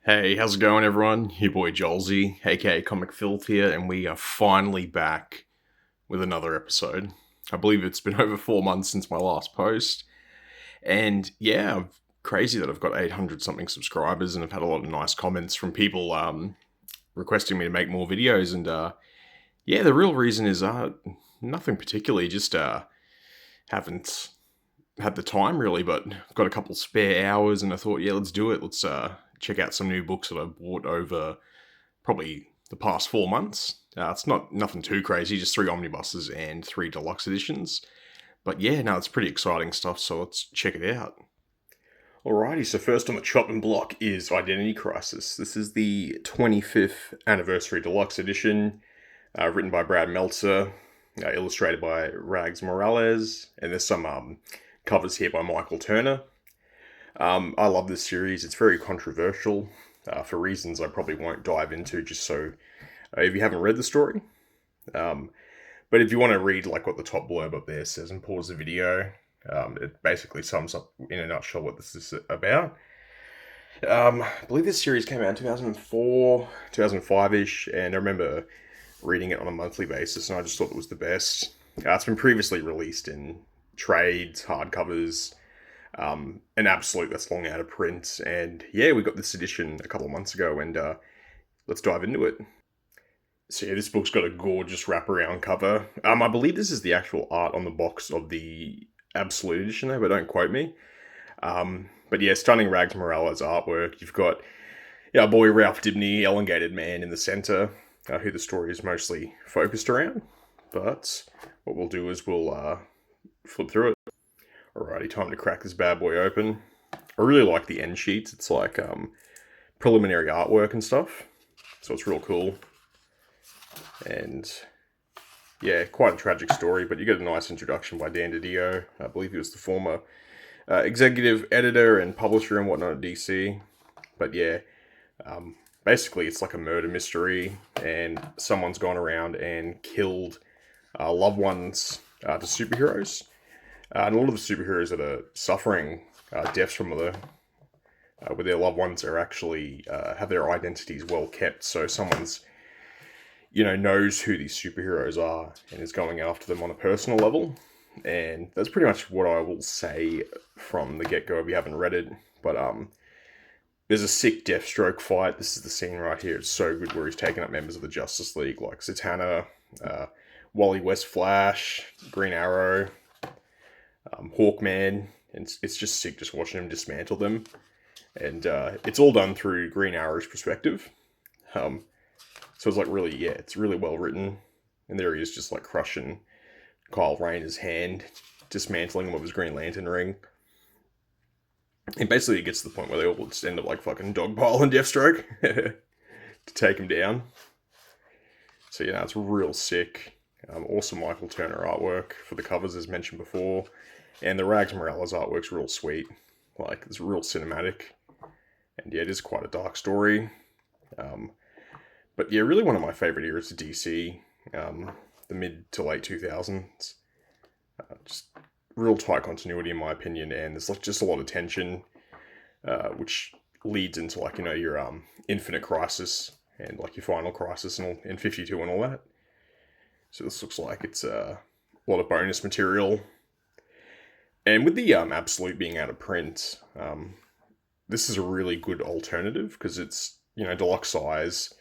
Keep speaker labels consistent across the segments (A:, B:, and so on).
A: Hey, how's it going, everyone? Your boy Jolsey, aka Comic Filth here, and we are finally back with another episode. I believe it's been over 4 months since my last post, and yeah, crazy that I've got 800 something subscribers, and I've had a lot of nice comments from people requesting me to make more videos. And yeah, the real reason is nothing particularly, just haven't had the time really, but I've got a couple spare hours, and I thought, yeah, let's do it. Let's check out some new books that I've bought over probably the past 4 months. It's not nothing too crazy, just three omnibuses and three deluxe editions. But yeah, no, it's pretty exciting stuff, so let's check it out. Alrighty, so first on the chopping block is Identity Crisis. This is the 25th anniversary deluxe edition, written by Brad Meltzer, illustrated by Rags Morales, and there's some covers here by Michael Turner. I love this series. It's very controversial for reasons I probably won't dive into, just so if you haven't read the story. But if you want to read like what the top blurb up there says and pause the video, it basically sums up in a nutshell what this is about. I believe this series came out in 2004, 2005-ish, and I remember reading it on a monthly basis, and I just thought it was the best. It's been previously released in trades, hardcovers, an absolute that's long out of print, and yeah, we got this edition a couple of months ago, and let's dive into it. So yeah, this book's got a gorgeous wraparound cover. I believe this is the actual art on the box of the Absolute edition though, but don't quote me. But yeah, stunning Rags Morales artwork. You've got our boy Ralph Dibny, Elongated Man, in the center, who the story is mostly focused around. But what we'll do is we'll flip through it. Alrighty, time to crack this bad boy open. I really like the end sheets. It's like preliminary artwork and stuff, so it's real cool. And yeah, quite a tragic story, but you get a nice introduction by Dan DiDio. I believe he was the former executive editor and publisher and whatnot at DC. But yeah, basically it's like a murder mystery, and someone's gone around and killed loved ones to superheroes. And a lot of the superheroes that are suffering deaths from with their loved ones are actually have their identities well kept. So someone's knows who these superheroes are and is going after them on a personal level. And that's pretty much what I will say from the get-go if you haven't read it. But there's a sick Deathstroke fight. This is the scene right here. It's so good, where he's taking up members of the Justice League like Zatanna, Wally West Flash, Green Arrow, Hawkman. And it's just sick just watching him dismantle them. And it's all done through Green Arrow's perspective. So it's like it's really well written. And there he is just like crushing Kyle Rayner's hand, dismantling him with his Green Lantern ring. And basically it gets to the point where they all just end up like fucking dogpiling Deathstroke to take him down. So yeah, it's real sick. Awesome Michael Turner artwork for the covers, as mentioned before. And the Rags Morales artwork's real sweet. Like, it's real cinematic. And yeah, it is quite a dark story. But yeah, really one of my favourite eras of DC, the mid to late 2000s. Just real tight continuity in my opinion, and there's like just a lot of tension, which leads into like, your Infinite Crisis and like your Final Crisis and 52 and all that. So this looks like it's a lot of bonus material. And with the Absolute being out of print, this is a really good alternative because it's, deluxe size.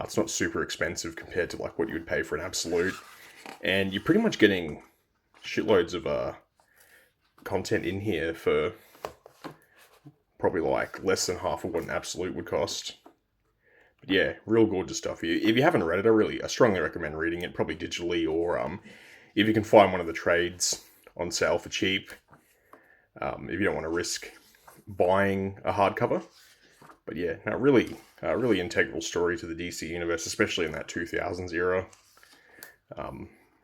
A: It's not super expensive compared to like what you would pay for an Absolute. And you're pretty much getting shitloads of content in here for probably like less than half of what an Absolute would cost. But yeah, real gorgeous stuff here. If you haven't read it, I strongly recommend reading it, probably digitally, or if you can find one of the trades on sale for cheap, if you don't want to risk buying a hardcover. But yeah, really integral story to the DC universe, especially in that 2000s era.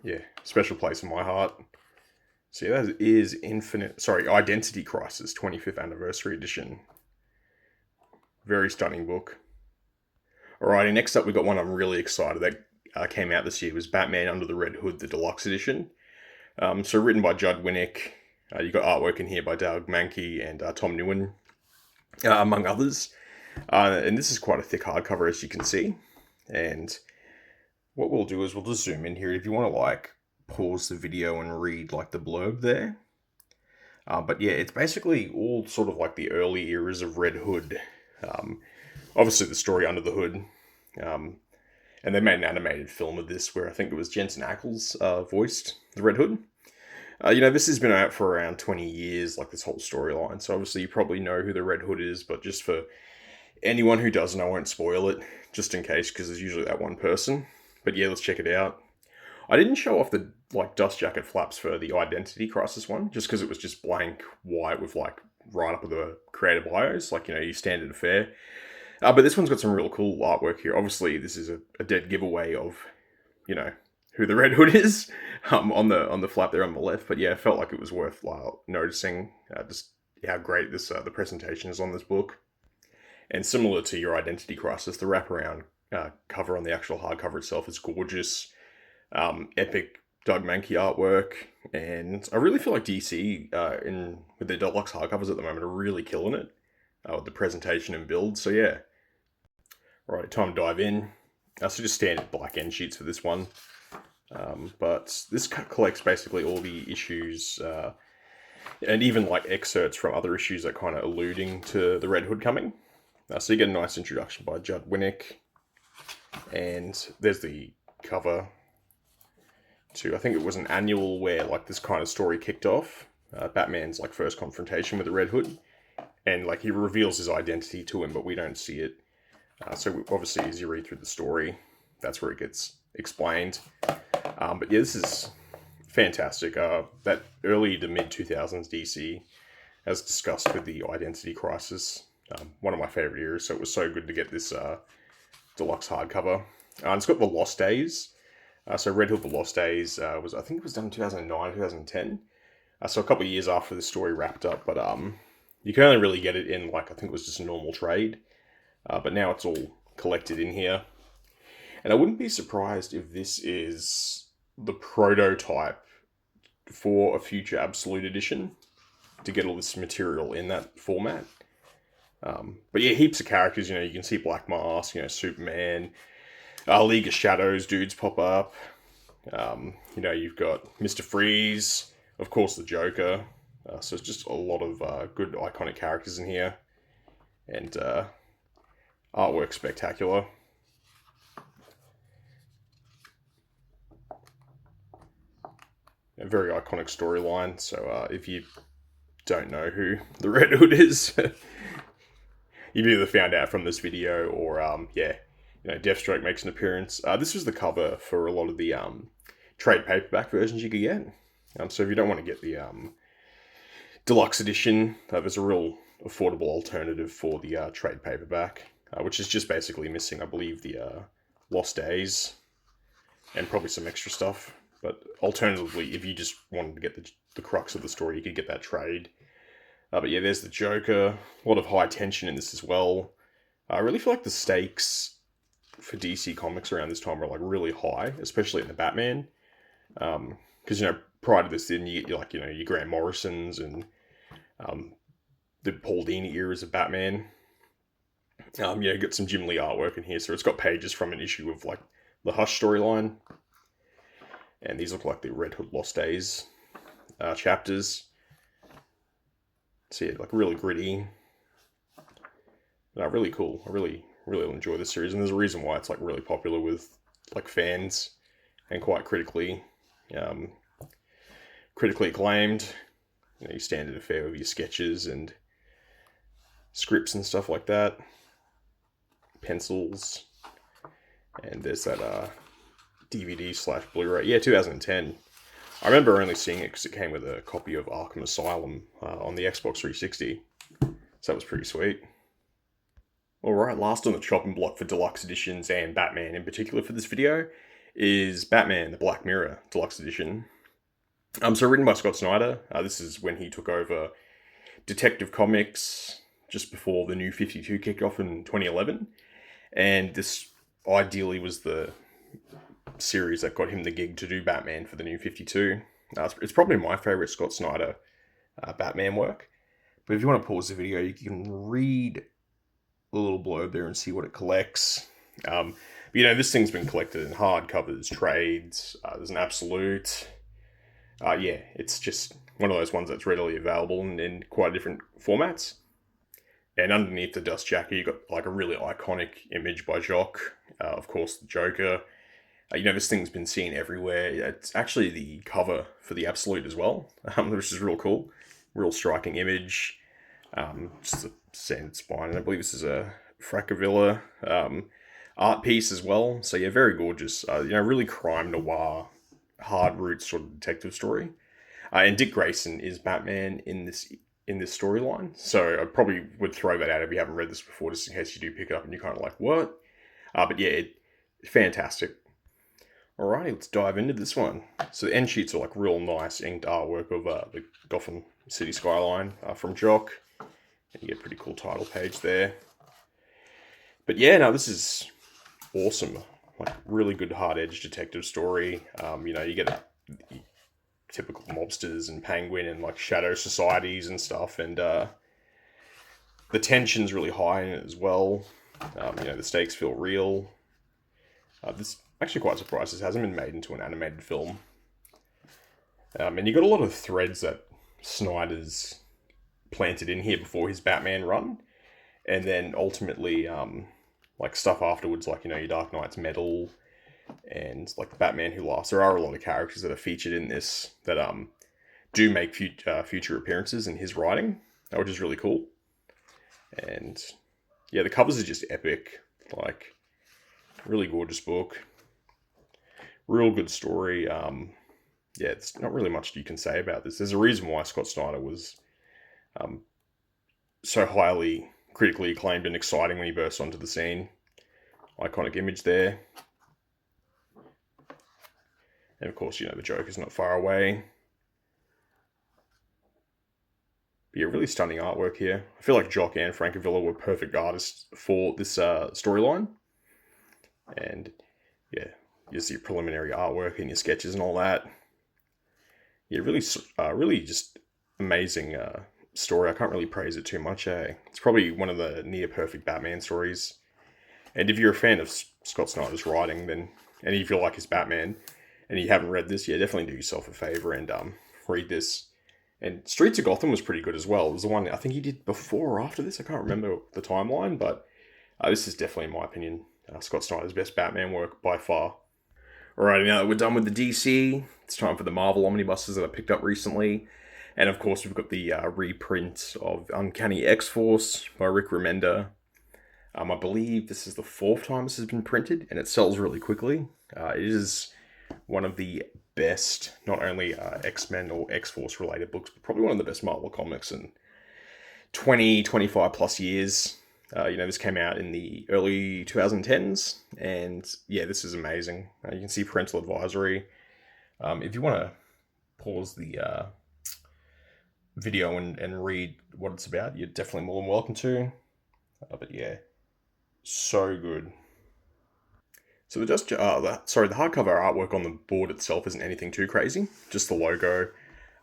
A: Yeah, special place in my heart. So yeah, that is Identity Crisis 25th Anniversary Edition. Very stunning book. Alrighty, next up we got one I'm really excited that came out this year. It was Batman Under the Red Hood, the Deluxe Edition. So written by Judd Winnick. You got artwork in here by Doug Mankey and Tom Newen, among others. And this is quite a thick hardcover, as you can see. And what we'll do is we'll just zoom in here. If you want to like pause the video and read like the blurb there. But yeah, it's basically all sort of like the early eras of Red Hood. Obviously the story Under the Hood. And they made an animated film of this where I think it was Jensen Ackles voiced the Red Hood. This has been out for around 20 years, like this whole storyline. So obviously you probably know who the Red Hood is, but just for anyone who doesn't, I won't spoil it, just in case, because there's usually that one person. But yeah, let's check it out. I didn't show off the like dust jacket flaps for the Identity Crisis one, just because it was just blank white with like right up with the creator bios, like, your standard affair. But this one's got some real cool artwork here. Obviously, this is a dead giveaway of, who the Red Hood is on the flap there on the left. But yeah, I felt like it was worthwhile noticing just how great this the presentation is on this book. And similar to your Identity Crisis, the wraparound cover on the actual hardcover itself is gorgeous. Epic Doug Mankey artwork. And I really feel like DC with their deluxe hardcovers at the moment are really killing it with the presentation and build. So yeah. Right, time to dive in. So just standard black end sheets for this one. But this collects basically all the issues and even like excerpts from other issues that kind of alluding to the Red Hood coming. So you get a nice introduction by Judd Winnick. And there's the cover to, I think it was an annual where like this kind of story kicked off. Batman's like first confrontation with the Red Hood. And like he reveals his identity to him, but we don't see it. So obviously as you read through the story, that's where it gets explained. But yeah, this is fantastic. That early to mid 2000s DC, as discussed with the Identity Crisis, one of my favorite eras. So it was so good to get this deluxe hardcover. And it's got the Lost Days. So Red Hood: The Lost Days I think it was done in 2009, 2010. So a couple of years after the story wrapped up, but you can only really get it in like I think it was just a normal trade. But now it's all collected in here. And I wouldn't be surprised if this is the prototype for a future Absolute Edition to get all this material in that format. But yeah, heaps of characters. You can see Black Mask, Superman, League of Shadows dudes pop up. You've got Mr. Freeze, of course the Joker. So it's just a lot of good iconic characters in here. And artwork spectacular. A very iconic storyline. So if you don't know who the Red Hood is, you've either found out from this video or Deathstroke makes an appearance. This was the cover for a lot of the trade paperback versions you could get. So if you don't want to get the deluxe edition, there's a real affordable alternative for the trade paperback, which is just basically missing, I believe, the Lost Days and probably some extra stuff. But alternatively, if you just wanted to get the crux of the story, you could get that trade. But yeah, there's the Joker. A lot of high tension in this as well. I really feel like the stakes for DC Comics around this time are like really high, especially in the Batman. Because prior to this, then you get your Grant Morrisons and the Paul Dini eras of Batman. Got some Jim Lee artwork in here, so it's got pages from an issue of like the Hush storyline. And these look like the Red Hood Lost Days chapters. So yeah, like really gritty. Really cool. I really enjoy this series, and there's a reason why it's like really popular with like fans and quite critically acclaimed. Your standard affair with your sketches and scripts and stuff like that. Pencils. And there's that DVD/Blu-ray. Yeah, 2010. I remember only seeing it because it came with a copy of Arkham Asylum on the Xbox 360. So that was pretty sweet. Alright, last on the chopping block for deluxe editions and Batman in particular for this video is Batman: The Black Mirror Deluxe Edition. So written by Scott Snyder. This is when he took over Detective Comics just before the New 52 kicked off in 2011. And this ideally was the series that got him the gig to do Batman for the New 52. It's probably my favourite Scott Snyder Batman work. But if you want to pause the video, you can read a little blurb there and see what it collects. But, this thing's been collected in hardcovers, trades. There's an absolute. Yeah, it's just one of those ones that's readily available in quite different formats. And underneath the dust jacket, you got like a really iconic image by Jock. Of course, the Joker. This thing's been seen everywhere. It's actually the cover for the Absolute as well, which is real cool. Real striking image. Just a sanded spine. And I believe this is a Francavilla art piece as well. So yeah, very gorgeous. Really crime noir, hard roots sort of detective story. And Dick Grayson is Batman in this storyline. So I probably would throw that out if you haven't read this before, just in case you do pick it up and you're kind of like, what? But yeah, fantastic. Alrighty, let's dive into this one. So the end sheets are like real nice inked artwork of the Gotham City skyline from Jock. And you get a pretty cool title page there. But yeah, no, this is awesome. Like really good hard-edged detective story. You get typical mobsters and Penguin and like shadow societies and stuff. And the tension's really high in it as well. The stakes feel real. This actually quite surprised this hasn't been made into an animated film. And you got a lot of threads that Snyder's planted in here before his Batman run. And then ultimately, like stuff afterwards, like, your Dark Knight's Metal and like the Batman Who Laughs. There are a lot of characters that are featured in this that do make future appearances in his writing, which is really cool. And yeah, the covers are just epic. Like, really gorgeous book. Real good story. Yeah, it's not really much you can say about this. There's a reason why Scott Snyder was so highly critically acclaimed and exciting when he burst onto the scene. Iconic image there. And of course, the Joker's not far away. But yeah, really stunning artwork here. I feel like Jock and Francavilla were perfect artists for this storyline. And yeah, you see your preliminary artwork and your sketches and all that. Yeah, really just amazing story. I can't really praise it too much. It's probably one of the near perfect Batman stories. And if you're a fan of Scott Snyder's writing, then, and if you like his Batman, and you haven't read this, yeah, definitely do yourself a favor and read this. And Streets of Gotham was pretty good as well. It was the one I think he did before or after this. I can't remember the timeline, but this is definitely, in my opinion, Scott Snyder's best Batman work by far. Alright, now that we're done with the DC, it's time for the Marvel omnibuses that I picked up recently. And of course, we've got the reprint of Uncanny X-Force by Rick Remender. I believe this is the 4th time this has been printed, and it sells really quickly. It is one of the best, not only X-Men or X-Force related books, but probably one of the best Marvel comics in 20, 25 plus years. This came out in the early 2010s, and yeah, this is amazing. You can see parental advisory. If you want to pause the video and read what it's about, you're definitely more than welcome to. But yeah, so good. So the hardcover artwork on the board itself isn't anything too crazy, just the logo.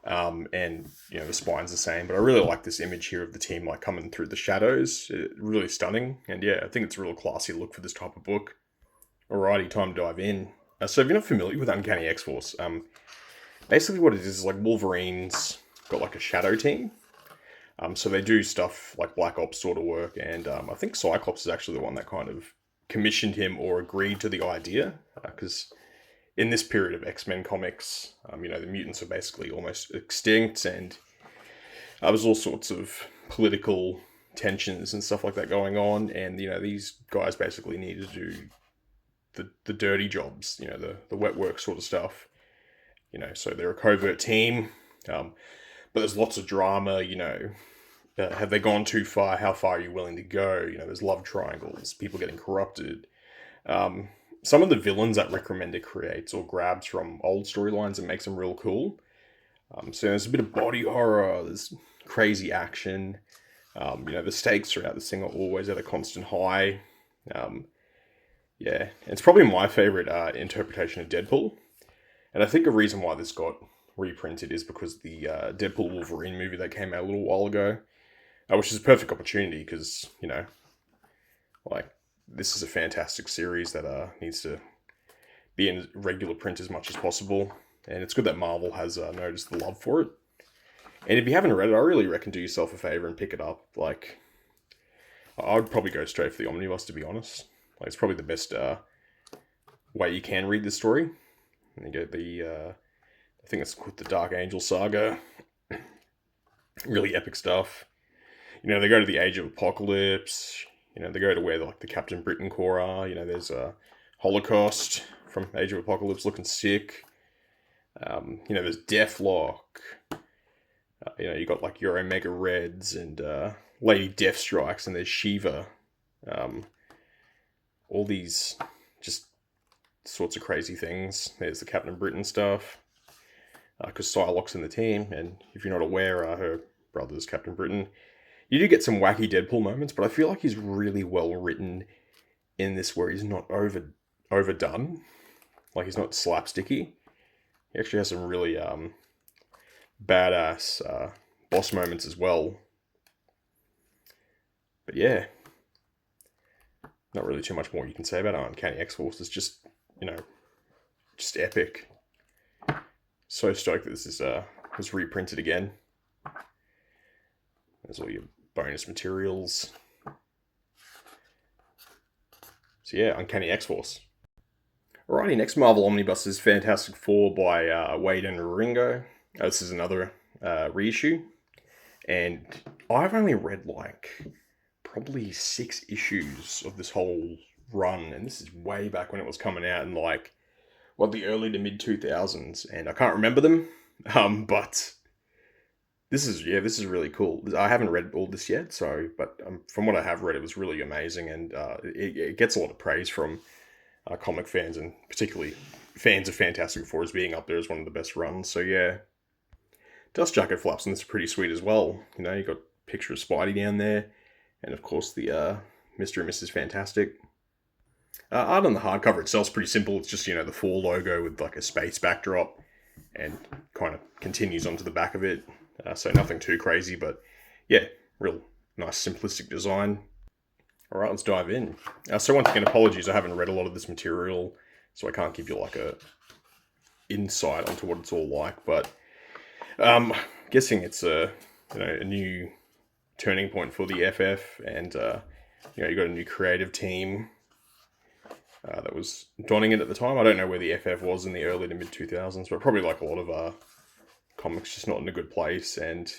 A: And the spine's the same, but I really like this image here of the team like coming through the shadows. Really stunning, and yeah, I think it's a real classy look for this type of book. Alrighty, time to dive in. So if you're not familiar with Uncanny X-Force, basically what it is like Wolverine's got like a shadow team. So they do stuff like Black Ops sort of work, and I think Cyclops is actually the one that kind of commissioned him or agreed to the idea, because in this period of X-Men comics, the mutants are basically almost extinct, and there was all sorts of political tensions and stuff like that going on, and these guys basically needed to do the dirty jobs, the wet work sort of stuff. So they're a covert team, but there's lots of drama. Have they gone too far? How far are you willing to go? There's love triangles, people getting corrupted. Some of the villains that Rick Remender creates or grabs from old storylines and makes them real cool. So there's a bit of body horror, there's crazy action. The stakes throughout this thing are always at a constant high. Yeah, it's probably my favorite interpretation of Deadpool. And I think a reason why this got reprinted is because the Deadpool Wolverine movie that came out a little while ago, which is a perfect opportunity because, Like, this is a fantastic series that needs to be in regular print as much as possible. And it's good that Marvel has noticed the love for it. And if you haven't read it, I really reckon do yourself a favor and pick it up. Like, I would probably go straight for the Omnibus, to be honest. Like, it's probably the best way you can read this story. And you get the, I think it's called the Dark Angel Saga. Really epic stuff. You know, they go to the Age of Apocalypse. You know, they go to where like the Captain Britain Corps are. You know, there's a Holocaust from Age of Apocalypse looking sick. You know, there's Deathlock. You know, you got like your Omega Reds and Lady Deathstrikes, and there's Shiva. All these just sorts of crazy things. There's the Captain Britain stuff. Because Psylocke's in the team, and if you're not aware, her brother's Captain Britain. You do get some wacky Deadpool moments, but I feel like he's really well written in this, where he's not overdone. Like, he's not slapsticky. He actually has some really badass boss moments as well. But yeah, not really too much more you can say about Uncanny X-Force. It's just, you know, just epic. So stoked that this is was reprinted again. There's all your bonus materials. So yeah, Uncanny X-Force. Alrighty, next Marvel Omnibus is Fantastic Four by Wade and Ringo. This is another reissue. And I've only read like probably 6 issues of this whole run. And this is way back when it was coming out in like, the early to mid 2000s. And I can't remember them. But this is really cool. I haven't read all this yet, but from what I have read, it was really amazing. And it gets a lot of praise from comic fans, and particularly fans of Fantastic Four, as being up there as one of the best runs. So yeah, dust jacket flaps, and this is pretty sweet as well. You know, you got a picture of Spidey down there, and of course the Mr. and Mrs. Fantastic. Art on the hardcover itself is pretty simple. It's just, you know, the Four logo with like a space backdrop, and kind of continues onto the back of it. So nothing too crazy, but yeah, real nice simplistic design. All right, let's dive in. So once again, apologies, I haven't read a lot of this material, so I can't give you like a insight onto what it's all like. But guessing it's a new turning point for the FF, and you know, you got a new creative team that was donning it at the time. I don't know where the FF was in the early to mid 2000s, but probably like a lot of comics, just not in a good place. And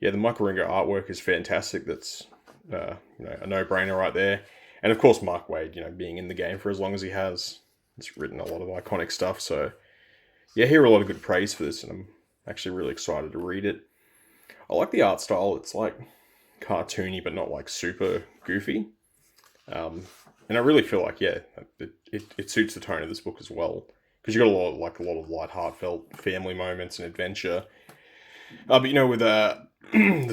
A: yeah, the Michael Ringo artwork is fantastic. That's you know, a no-brainer right there. And of course, Mark Waid, you know, being in the game for as long as he has, he's written a lot of iconic stuff. So yeah, I hear a lot of good praise for this, and I'm actually really excited to read it. I like the art style. It's like cartoony, but not like super goofy. And I really feel like, yeah, it suits the tone of this book as well, because you got a lot of light, heartfelt family moments and adventure. But you know, with the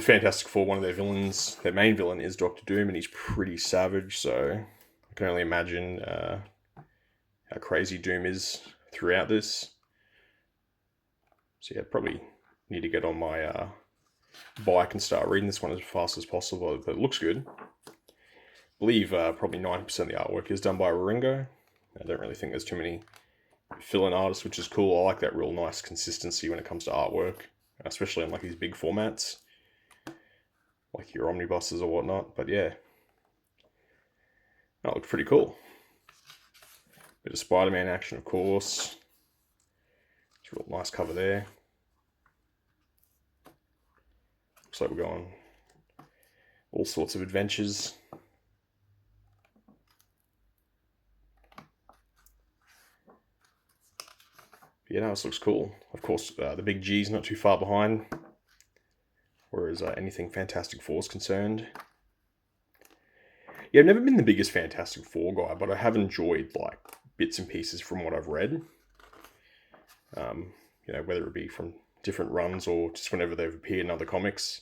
A: Fantastic Four, one of their villains, their main villain, is Doctor Doom, and he's pretty savage. So I can only imagine how crazy Doom is throughout this. So yeah, probably need to get on my bike and start reading this one as fast as possible. It looks good. I believe probably 90% of the artwork is done by Ringo. I don't really think there's too many fill-in artists, which is cool. I like that real nice consistency when it comes to artwork, especially in like these big formats, like your omnibuses or whatnot. But yeah, that looks pretty cool. Bit of Spider-Man action, of course. It's a real nice cover there. Looks like we're going all sorts of adventures. Yeah, no, this looks cool. Of course, the big G's not too far behind, whereas anything Fantastic Four is concerned. Yeah, I've never been the biggest Fantastic Four guy, but I have enjoyed like bits and pieces from what I've read. You know, whether it be from different runs or just whenever they've appeared in other comics.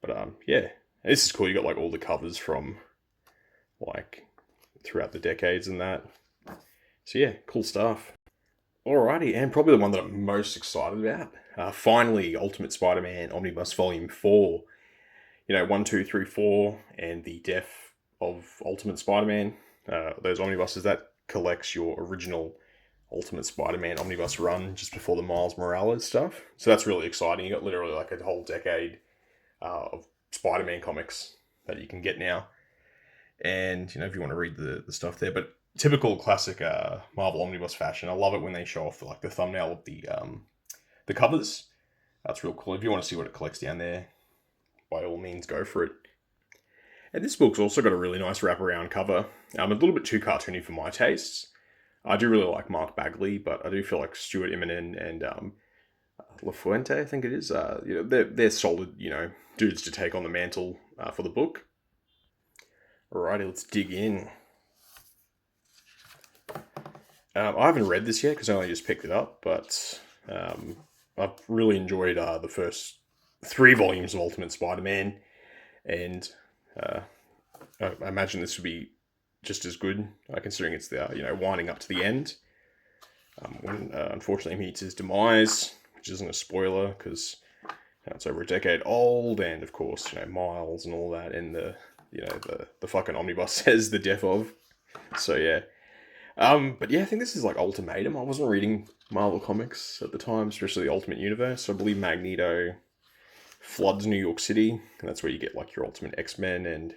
A: But yeah, this is cool. You got like all the covers from like throughout the decades and that. So yeah, cool stuff. Alrighty, and probably the one that I'm most excited about. Finally, Ultimate Spider-Man Omnibus Volume 4. You know, 1, 2, 3, 4, and the Death of Ultimate Spider-Man, those omnibuses, that collects your original Ultimate Spider-Man omnibus run just before the Miles Morales stuff. So that's really exciting. You got literally like a whole decade of Spider-Man comics that you can get now. And, if you want to read the stuff there. But typical classic Marvel omnibus fashion. I love it when they show off the thumbnail of the covers. That's real cool. If you want to see what it collects down there, by all means, go for it. And this book's also got a really nice wraparound cover. A little bit too cartoony for my tastes. I do really like Mark Bagley, but I do feel like Stuart Immonen and LaFuente, I think it is. They're solid, dudes to take on the mantle for the book. Alrighty, let's dig in. I haven't read this yet because I only just picked it up, but I've really enjoyed the first 3 volumes of Ultimate Spider-Man, and I imagine this would be just as good, considering it's winding up to the end. When unfortunately he meets his demise, which isn't a spoiler because it's over a decade old, and of course Miles and all that, and the fucking omnibus says the death of. So yeah. But yeah, I think this is like Ultimatum. I wasn't reading Marvel comics at the time, especially the Ultimate Universe. I believe Magneto floods New York City, and that's where you get like your Ultimate X-Men and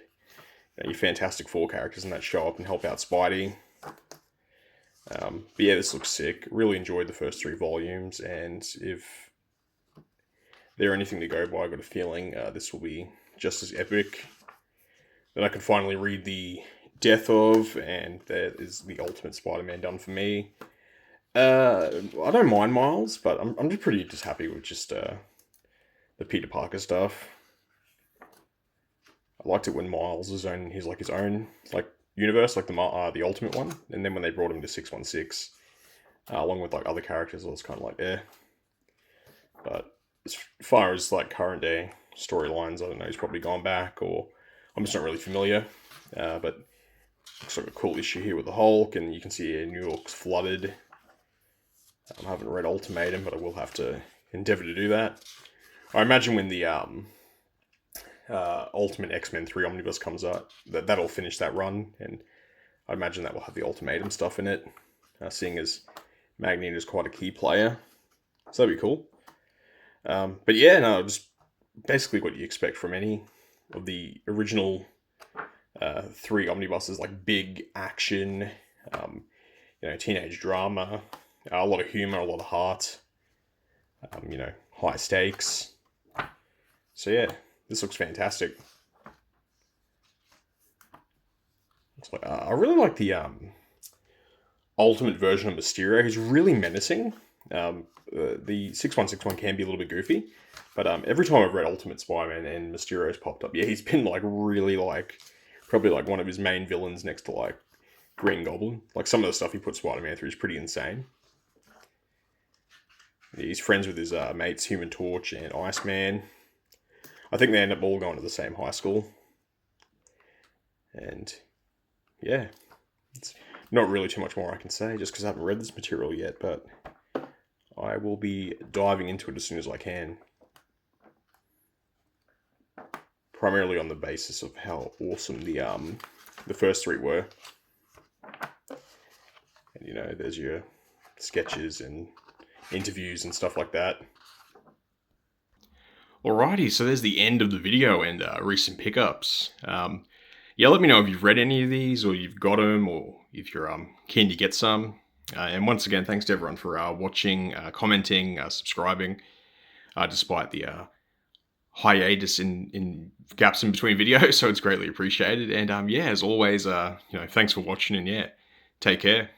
A: your Fantastic Four characters and that show up and help out Spidey. But yeah, this looks sick. Really enjoyed the first 3 volumes, and if they're anything to go by, I got a feeling this will be just as epic. Then I can finally read the death of, and that is the Ultimate Spider-Man done for me. I don't mind Miles, but I'm just pretty happy with just the Peter Parker stuff. I liked it when Miles was his own universe, like the Ultimate one, and then when they brought him to 616, along with other characters, it was kind of like But as far as current day storylines, I don't know, he's probably gone back, or I'm just not really familiar. But looks like a cool issue here with the Hulk, and you can see New York's flooded. I haven't read Ultimatum, but I will have to endeavour to do that. I imagine when the Ultimate X-Men 3 Omnibus comes out, that'll finish that run, and I imagine that will have the Ultimatum stuff in it, seeing as Magneto is quite a key player. So that'd be cool. But yeah, no, just basically what you expect from any of the original 3 omnibuses, big action, teenage drama, a lot of humor, a lot of heart, high stakes. So yeah, this looks fantastic. I really like the ultimate version of Mysterio. He's really menacing. The 6161 can be a little bit goofy, but every time I've read Ultimate Spider-Man and Mysterio's popped up, yeah, he's been really probably one of his main villains next to Green Goblin. Some of the stuff he put Spider-Man through is pretty insane. He's friends with his mates Human Torch and Iceman. I think they end up all going to the same high school. And yeah, it's not really too much more I can say just because I haven't read this material yet, but I will be diving into it as soon as I can. Primarily on the basis of how awesome the first 3 were. And there's your sketches and interviews and stuff like that. Alrighty, so there's the end of the video and recent pickups. Yeah, let me know if you've read any of these, or you've got them, or if you're keen to get some. And once again, thanks to everyone for watching, commenting, subscribing, despite the hiatus in gaps in between videos, so it's greatly appreciated. And yeah, as always, thanks for watching, and yeah, take care.